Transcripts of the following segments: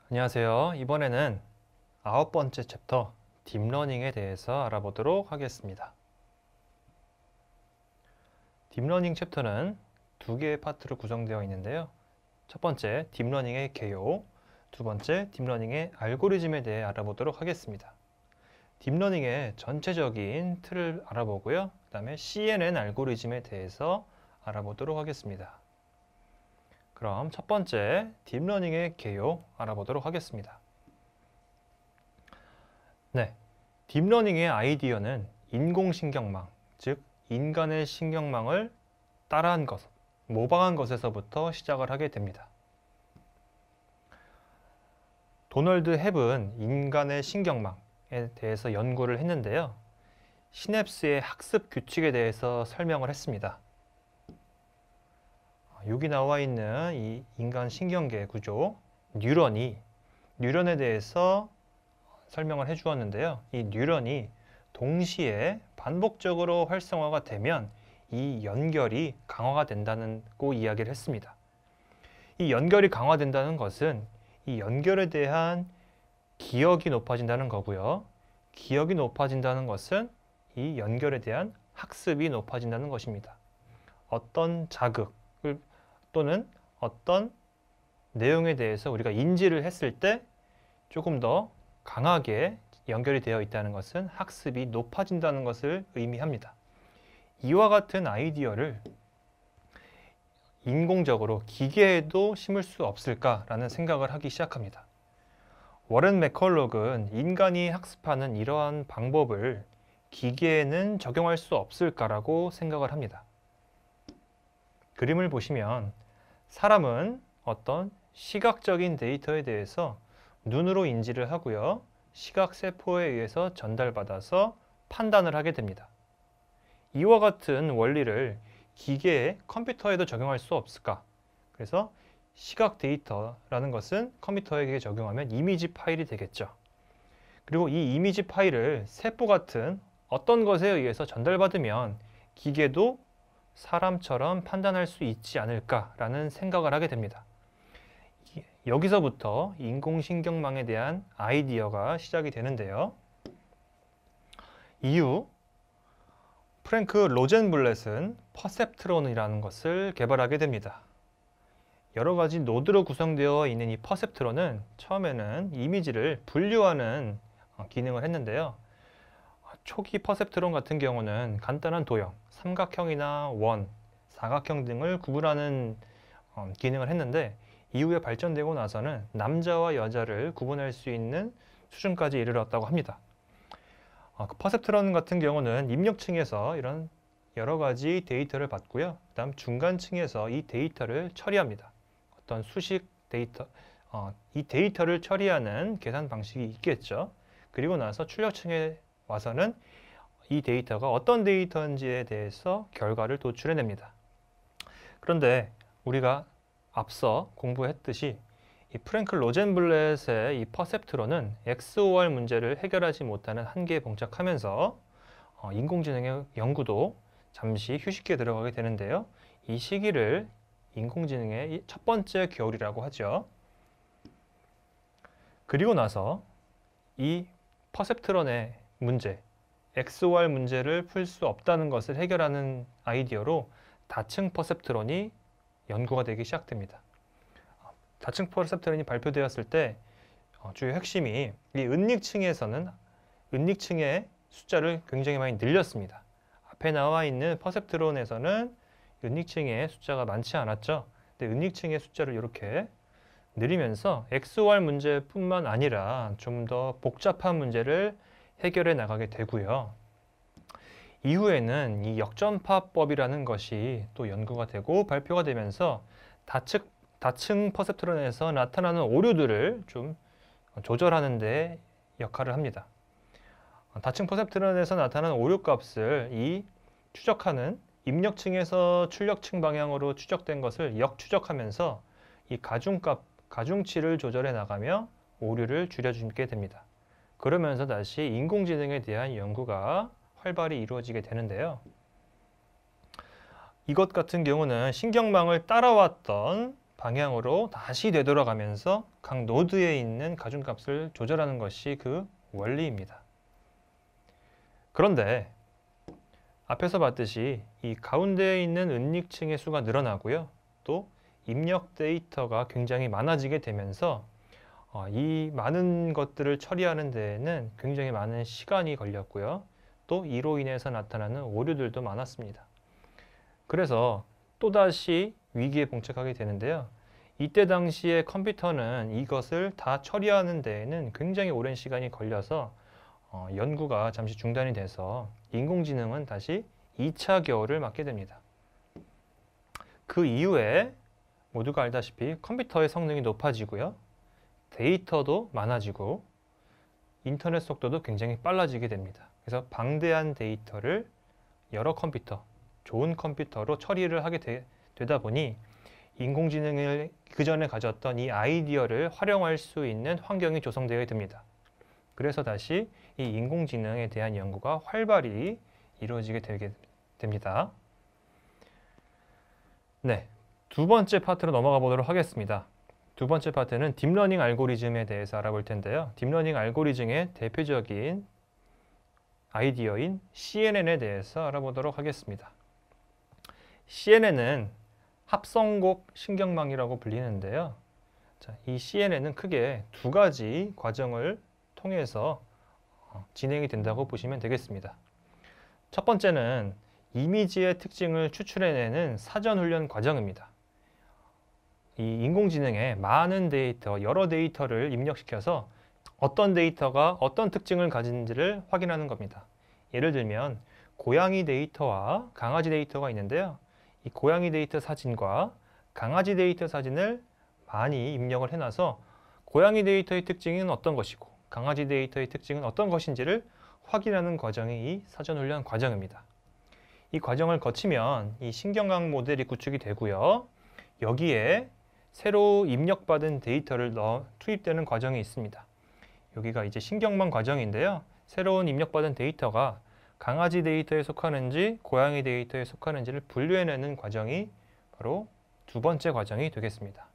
안녕하세요. 이번에는 9번째 챕터 딥러닝에 대해서 알아보도록 하겠습니다. 딥러닝 챕터는 두 개의 파트로 구성되어 있는데요. 첫 번째, 딥러닝의 개요. 두 번째, 딥러닝의 알고리즘에 대해 알아보도록 하겠습니다. 딥러닝의 전체적인 틀을 알아보고요. 그 다음에 CNN 알고리즘에 대해서 알아보도록 하겠습니다. 그럼 첫 번째, 딥러닝의 개요 알아보도록 하겠습니다. 네, 딥러닝의 아이디어는 인공신경망, 즉 인간의 신경망을 따라한 것, 모방한 것에서부터 시작을 하게 됩니다. 도널드 헵은 인간의 신경망에 대해서 연구를 했는데요. 시냅스의 학습 규칙에 대해서 설명을 했습니다. 여기 나와 있는 이 인간 신경계 구조, 뉴런에 대해서 설명을 해 주었는데요. 이 뉴런이 동시에 반복적으로 활성화가 되면 이 연결이 강화가 된다고 이야기를 했습니다. 이 연결이 강화된다는 것은 이 연결에 대한 기억이 높아진다는 거고요. 기억이 높아진다는 것은 이 연결에 대한 학습이 높아진다는 것입니다. 어떤 자극을 또는 어떤 내용에 대해서 우리가 인지를 했을 때 조금 더 강하게 연결이 되어 있다는 것은 학습이 높아진다는 것을 의미합니다. 이와 같은 아이디어를 인공적으로 기계에도 심을 수 없을까라는 생각을 하기 시작합니다. 워렌 맥컬록은 인간이 학습하는 이러한 방법을 기계에는 적용할 수 없을까라고 생각을 합니다. 그림을 보시면 사람은 어떤 시각적인 데이터에 대해서 눈으로 인지를 하고요. 시각세포에 의해서 전달받아서 판단을 하게 됩니다. 이와 같은 원리를 기계의 컴퓨터에도 적용할 수 없을까? 그래서 시각 데이터라는 것은 컴퓨터에게 적용하면 이미지 파일이 되겠죠. 그리고 이 이미지 파일을 세포 같은 어떤 것에 의해서 전달받으면 기계도 사람처럼 판단할 수 있지 않을까라는 생각을 하게 됩니다. 여기서부터 인공신경망에 대한 아이디어가 시작이 되는데요. 이후 프랭크 로젠블렛은 퍼셉트론이라는 것을 개발하게 됩니다. 여러 가지 노드로 구성되어 있는 이 퍼셉트론은 처음에는 이미지를 분류하는 기능을 했는데요. 초기 퍼셉트론 같은 경우는 간단한 도형, 삼각형이나 원, 사각형 등을 구분하는 기능을 했는데 이후에 발전되고 나서는 남자와 여자를 구분할 수 있는 수준까지 이르렀다고 합니다. 그 퍼셉트론 같은 경우는 입력층에서 이런 여러 가지 데이터를 받고요. 그 다음 중간층에서 이 데이터를 처리합니다. 어떤 수식 데이터, 이 데이터를 처리하는 계산 방식이 있겠죠. 그리고 나서 출력층에 와서는 이 데이터가 어떤 데이터인지에 대해서 결과를 도출해냅니다. 그런데 우리가 앞서 공부했듯이 이 프랭크 로젠블렛의 이 퍼셉트론은 XOR 문제를 해결하지 못하는 한계에 봉착하면서 인공지능의 연구도 잠시 휴식기에 들어가게 되는데요. 이 시기를 인공지능의 첫 번째 겨울이라고 하죠. 그리고 나서 이 퍼셉트론의 문제, XOR 문제를 풀 수 없다는 것을 해결하는 아이디어로 다층 퍼셉트론이 연구가 되기 시작됩니다. 다층 퍼셉트론이 발표되었을 때 주요 핵심이 이 은닉층에서는 은닉층의 숫자를 굉장히 많이 늘렸습니다. 앞에 나와 있는 퍼셉트론에서는 은닉층의 숫자가 많지 않았죠. 근데 은닉층의 숫자를 이렇게 늘리면서 XOR 문제뿐만 아니라 좀 더 복잡한 문제를 해결해 나가게 되고요. 이후에는 이 역전파법이라는 것이 또 연구가 되고 발표가 되면서 다층 퍼셉트론에서 나타나는 오류들을 좀 조절하는 데 역할을 합니다. 다층 퍼셉트론에서 나타나는 오류 값을 이 추적하는 입력층에서 출력층 방향으로 추적된 것을 역추적하면서 이 가중치를 조절해 나가며 오류를 줄여주게 됩니다. 그러면서 다시 인공지능에 대한 연구가 활발히 이루어지게 되는데요. 이것 같은 경우는 신경망을 따라왔던 방향으로 다시 되돌아가면서 각 노드에 있는 가중값을 조절하는 것이 그 원리입니다. 그런데 앞에서 봤듯이 이 가운데에 있는 은닉층의 수가 늘어나고요. 또 입력 데이터가 굉장히 많아지게 되면서 이 많은 것들을 처리하는 데에는 굉장히 많은 시간이 걸렸고요. 또 이로 인해서 나타나는 오류들도 많았습니다. 그래서 또다시 위기에 봉착하게 되는데요. 이때 당시에 컴퓨터는 이것을 다 처리하는 데에는 굉장히 오랜 시간이 걸려서 연구가 잠시 중단이 돼서 인공지능은 다시 2차 겨울을 맞게 됩니다. 그 이후에 모두가 알다시피 컴퓨터의 성능이 높아지고요. 데이터도 많아지고 인터넷 속도도 굉장히 빨라지게 됩니다. 그래서 방대한 데이터를 여러 컴퓨터, 좋은 컴퓨터로 처리를 하게 되다 보니 인공지능을 그전에 가졌던 이 아이디어를 활용할 수 있는 환경이 조성되게 됩니다. 그래서 다시 이 인공지능에 대한 연구가 활발히 이루어지게 되게 됩니다. 네, 두 번째 파트로 넘어가 보도록 하겠습니다. 두 번째 파트는 딥러닝 알고리즘에 대해서 알아볼 텐데요. 딥러닝 알고리즘의 대표적인 아이디어인 CNN에 대해서 알아보도록 하겠습니다. CNN은 합성곡 신경망이라고 불리는데요. 자, 이 CNN은 크게 두 가지 과정을 통해서 진행이 된다고 보시면 되겠습니다. 첫 번째는 이미지의 특징을 추출해내는 사전훈련 과정입니다. 이 인공지능에 많은 데이터, 여러 데이터를 입력시켜서 어떤 데이터가 어떤 특징을 가진지를 확인하는 겁니다. 예를 들면 고양이 데이터와 강아지 데이터가 있는데요. 이 고양이 데이터 사진과 강아지 데이터 사진을 많이 입력을 해놔서 고양이 데이터의 특징은 어떤 것이고 강아지 데이터의 특징은 어떤 것인지를 확인하는 과정이 이 사전훈련 과정입니다. 이 과정을 거치면 이 신경학 모델이 구축이 되고요. 여기에 새로 입력받은 데이터를 투입되는 과정이 있습니다. 여기가 이제 신경망 과정인데요. 새로운 입력받은 데이터가 강아지 데이터에 속하는지 고양이 데이터에 속하는지를 분류해내는 과정이 바로 두 번째 과정이 되겠습니다.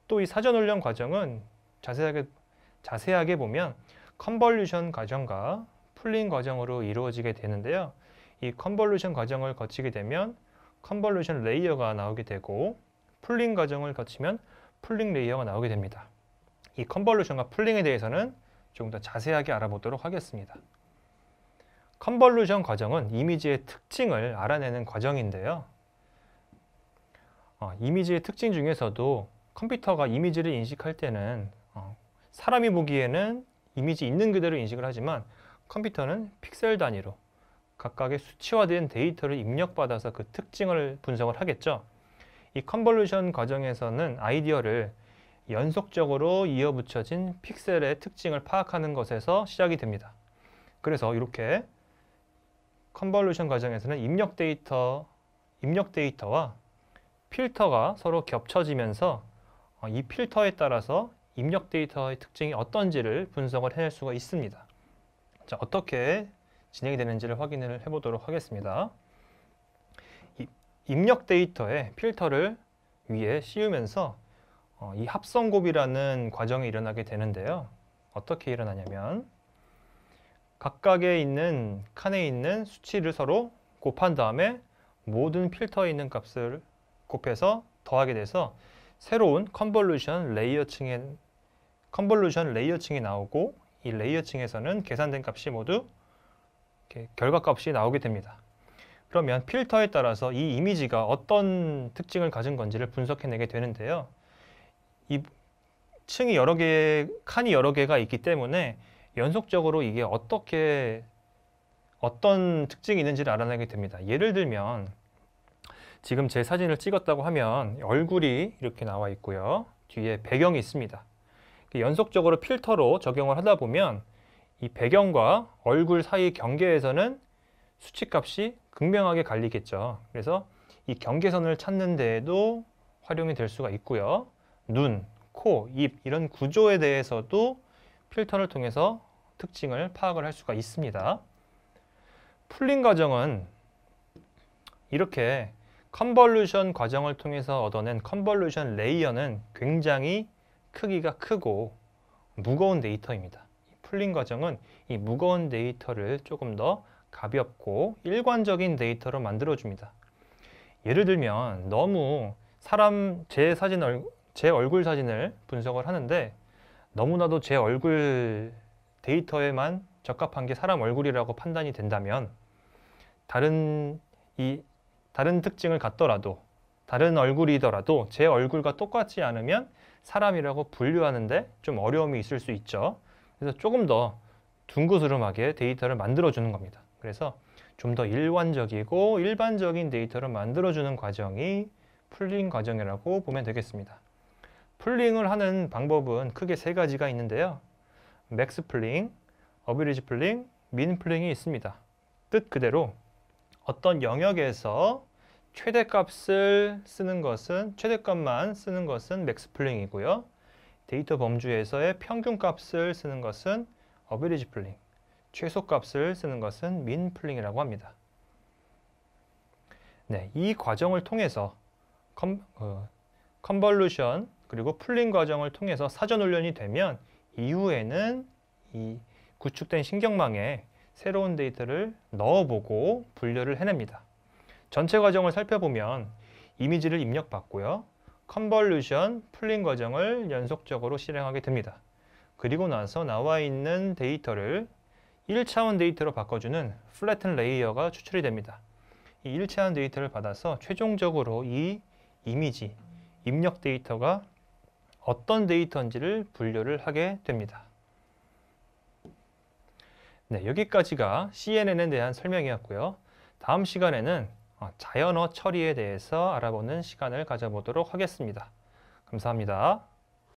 또 이 사전훈련 과정은 자세하게 보면 컨볼루션 과정과 풀링 과정으로 이루어지게 되는데요. 이 컨볼루션 과정을 거치게 되면 컨볼루션 레이어가 나오게 되고 풀링 과정을 거치면 풀링 레이어가 나오게 됩니다. 이 컨볼루션과 풀링에 대해서는 조금 더 자세하게 알아보도록 하겠습니다. 컨볼루션 과정은 이미지의 특징을 알아내는 과정인데요. 이미지의 특징 중에서도 컴퓨터가 이미지를 인식할 때는 사람이 보기에는 이미지 있는 그대로 인식을 하지만 컴퓨터는 픽셀 단위로 각각의 수치화된 데이터를 입력받아서 그 특징을 분석을 하겠죠. 이 컨볼루션 과정에서는 아이디어를 연속적으로 이어붙여진 픽셀의 특징을 파악하는 것에서 시작이 됩니다. 그래서 이렇게 컨볼루션 과정에서는 입력 데이터와 필터가 서로 겹쳐지면서 이 필터에 따라서 입력 데이터의 특징이 어떤지를 분석을 해낼 수가 있습니다. 자, 어떻게 진행이 되는지를 확인을 해보도록 하겠습니다. 입력 데이터에 필터를 위에 씌우면서 이 합성곱이라는 과정이 일어나게 되는데요. 어떻게 일어나냐면 각각에 있는 칸에 있는 수치를 서로 곱한 다음에 모든 필터에 있는 값을 곱해서 더하게 돼서 새로운 컨볼루션 레이어층이 나오고 이 레이어층에서는 계산된 값이 모두 이렇게 결과값이 나오게 됩니다. 그러면 필터에 따라서 이 이미지가 어떤 특징을 가진 건지를 분석해내게 되는데요. 이 층이 칸이 여러 개가 있기 때문에 연속적으로 이게 어떤 특징이 있는지를 알아내게 됩니다. 예를 들면 지금 제 사진을 찍었다고 하면 얼굴이 이렇게 나와 있고요. 뒤에 배경이 있습니다. 연속적으로 필터로 적용을 하다 보면 이 배경과 얼굴 사이 경계에서는 수치값이 극명하게 갈리겠죠. 그래서 이 경계선을 찾는 데에도 활용이 될 수가 있고요. 눈, 코, 입 이런 구조에 대해서도 필터를 통해서 특징을 파악을 할 수가 있습니다. 풀링 과정은 이렇게 컨볼루션 과정을 통해서 얻어낸 컨볼루션 레이어는 굉장히 크기가 크고 무거운 데이터입니다. 풀링 과정은 이 무거운 데이터를 조금 더 가볍고 일관적인 데이터로 만들어줍니다. 예를 들면 너무 제 얼굴 사진을 분석을 하는데 너무나도 제 얼굴 데이터에만 적합한 게 사람 얼굴이라고 판단이 된다면 다른 특징을 갖더라도 다른 얼굴이더라도 제 얼굴과 똑같지 않으면 사람이라고 분류하는데 좀 어려움이 있을 수 있죠. 그래서 조금 더 둥그스름하게 데이터를 만들어주는 겁니다. 그래서 좀 더 일관적이고 일반적인 데이터를 만들어주는 과정이 풀링 과정이라고 보면 되겠습니다. 풀링을 하는 방법은 크게 세 가지가 있는데요. 맥스 풀링, 어비리지 풀링, 민 풀링이 있습니다. 뜻 그대로 어떤 영역에서 최대값만 쓰는 것은 맥스 풀링이고요. 데이터 범주에서의 평균값을 쓰는 것은 어비리지 풀링, 최소값을 쓰는 것은 민 풀링이라고 합니다. 네, 이 과정을 통해서 컨볼루션 그리고 풀링 과정을 통해서 사전 훈련이 되면 이후에는 이 구축된 신경망에 새로운 데이터를 넣어보고 분류를 해냅니다. 전체 과정을 살펴보면 이미지를 입력받고요. 컨볼루션, 풀링 과정을 연속적으로 실행하게 됩니다. 그리고 나서 나와 있는 데이터를 1차원 데이터로 바꿔주는 플래튼 레이어가 추출이 됩니다. 이 1차원 데이터를 받아서 최종적으로 이 이미지, 입력 데이터가 어떤 데이터인지를 분류를 하게 됩니다. 네, 여기까지가 CNN에 대한 설명이었고요. 다음 시간에는 자연어 처리에 대해서 알아보는 시간을 가져보도록 하겠습니다. 감사합니다.